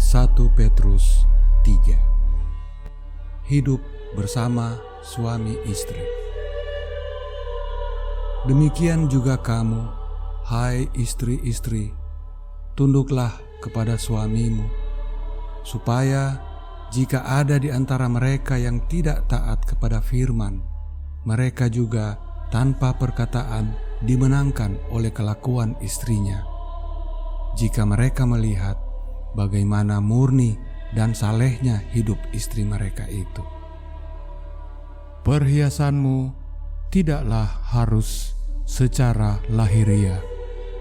1 Petrus 3. Hidup bersama suami istri. Demikian juga kamu, hai istri-istri, tunduklah kepada suamimu, supaya jika ada di antara mereka yang tidak taat kepada firman, mereka juga tanpa perkataan dimenangkan oleh kelakuan istrinya. Jika mereka melihat bagaimana murni dan salehnya hidup istri mereka itu. Perhiasanmu tidaklah harus secara lahiria,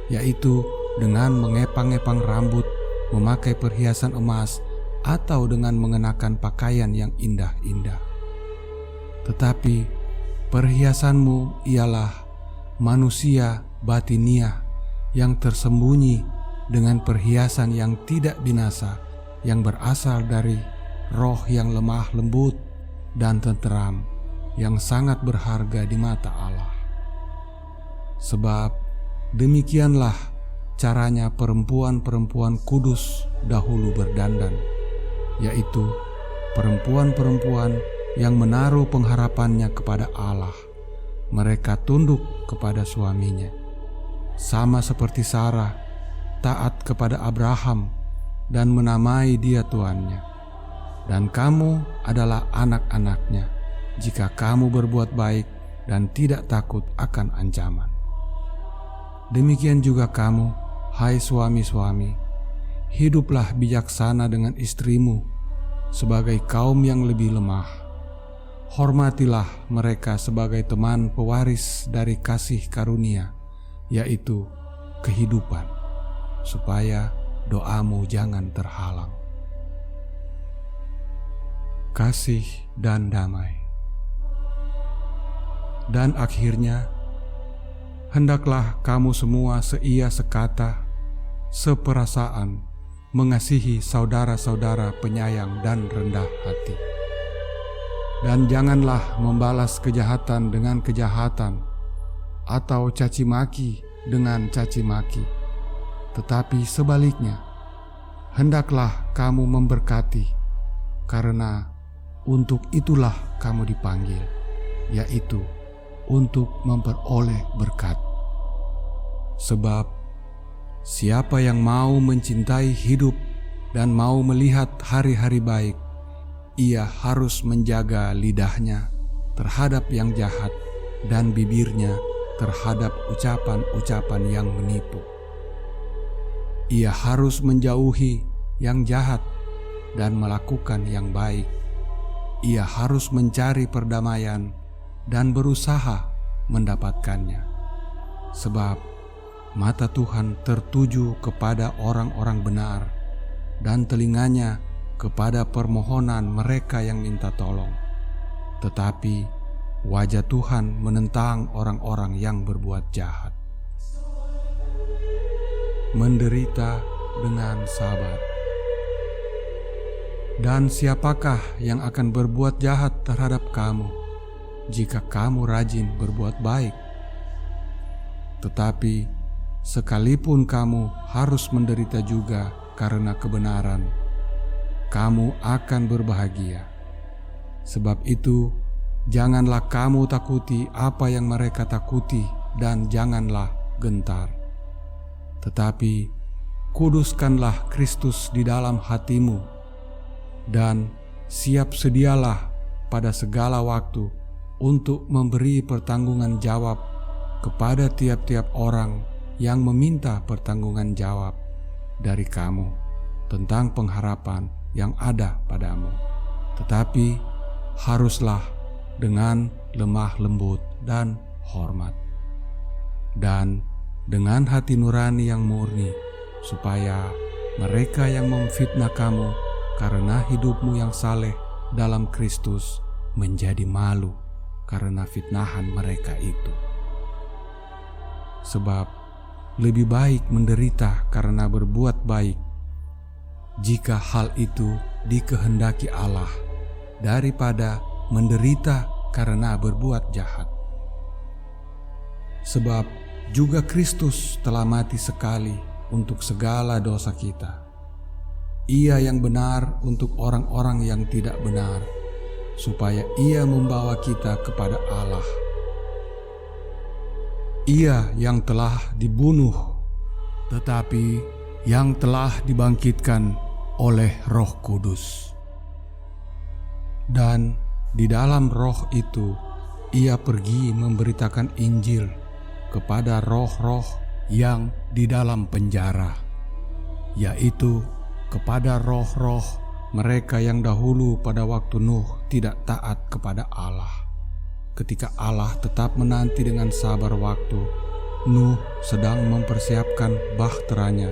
yaitu dengan mengepang-epang rambut, memakai perhiasan emas, atau dengan mengenakan pakaian yang indah-indah. Tetapi perhiasanmu ialah manusia batiniah yang tersembunyi dengan perhiasan yang tidak binasa, yang berasal dari roh yang lemah lembut dan tenteram, yang sangat berharga di mata Allah. Sebab demikianlah caranya perempuan-perempuan kudus dahulu berdandan, yaitu perempuan-perempuan yang menaruh pengharapannya kepada Allah. Mereka tunduk kepada suaminya, sama seperti Sarah taat kepada Abraham dan menamai dia tuannya. Dan kamu adalah anak-anaknya jika kamu berbuat baik dan tidak takut akan ancaman. Demikian juga kamu, hai suami-suami, hiduplah bijaksana dengan istrimu sebagai kaum yang lebih lemah. Hormatilah mereka sebagai teman pewaris dari kasih karunia, yaitu kehidupan, supaya doamu jangan terhalang. Kasih dan damai. Dan akhirnya, hendaklah kamu semua seia sekata, seperasaan, mengasihi saudara-saudara penyayang dan rendah hati. Dan janganlah membalas kejahatan dengan kejahatan, atau caci maki dengan caci maki. Tetapi sebaliknya, hendaklah kamu memberkati, karena untuk itulah kamu dipanggil, yaitu untuk memperoleh berkat. Sebab siapa yang mau mencintai hidup dan mau melihat hari-hari baik, ia harus menjaga lidahnya terhadap yang jahat dan bibirnya terhadap ucapan-ucapan yang menipu. Ia harus menjauhi yang jahat dan melakukan yang baik. Ia harus mencari perdamaian dan berusaha mendapatkannya. Sebab mata Tuhan tertuju kepada orang-orang benar dan telinganya kepada permohonan mereka yang minta tolong. Tetapi wajah Tuhan menentang orang-orang yang berbuat jahat. Menderita dengan sabar. Dan siapakah yang akan berbuat jahat terhadap kamu jika kamu rajin berbuat baik? Tetapi sekalipun kamu harus menderita juga karena kebenaran, kamu akan berbahagia. Sebab itu, janganlah kamu takuti apa yang mereka takuti, dan janganlah gentar. Tetapi kuduskanlah Kristus di dalam hatimu, dan siap sedialah pada segala waktu untuk memberi pertanggungan jawab kepada tiap-tiap orang yang meminta pertanggungan jawab dari kamu tentang pengharapan yang ada padamu. Tetapi haruslah dengan lemah lembut dan hormat, dan dengan hati nurani yang murni, supaya mereka yang memfitnah kamu karena hidupmu yang saleh dalam Kristus menjadi malu karena fitnahan mereka itu. Sebab lebih baik menderita karena berbuat baik, jika hal itu dikehendaki Allah, daripada menderita karena berbuat jahat. Sebab juga Kristus telah mati sekali untuk segala dosa kita. Ia yang benar untuk orang-orang yang tidak benar, supaya Ia membawa kita kepada Allah. Ia yang telah dibunuh, tetapi yang telah dibangkitkan oleh Roh Kudus. Dan di dalam Roh itu, Ia pergi memberitakan Injil kepada roh-roh yang di dalam penjara, yaitu kepada roh-roh mereka yang dahulu pada waktu Nuh tidak taat kepada Allah. Ketika Allah tetap menanti dengan sabar waktu, Nuh sedang mempersiapkan bahteranya,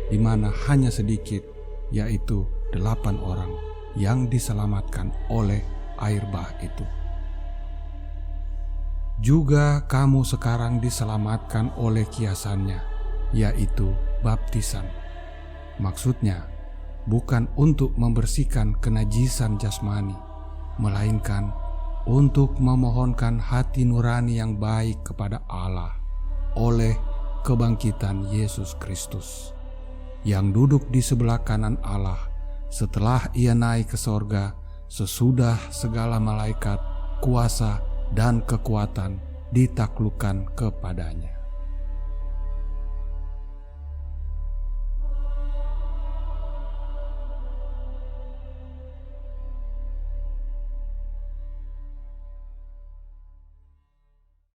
di mana hanya sedikit, yaitu 8 orang yang diselamatkan oleh air bah itu. Juga kamu sekarang diselamatkan oleh kiasannya, yaitu baptisan. Maksudnya, bukan untuk membersihkan kenajisan jasmani, melainkan untuk memohonkan hati nurani yang baik kepada Allah oleh kebangkitan Yesus Kristus, yang duduk di sebelah kanan Allah setelah Ia naik ke sorga sesudah segala malaikat, kuasa, dan kekuatan ditaklukkan kepadanya.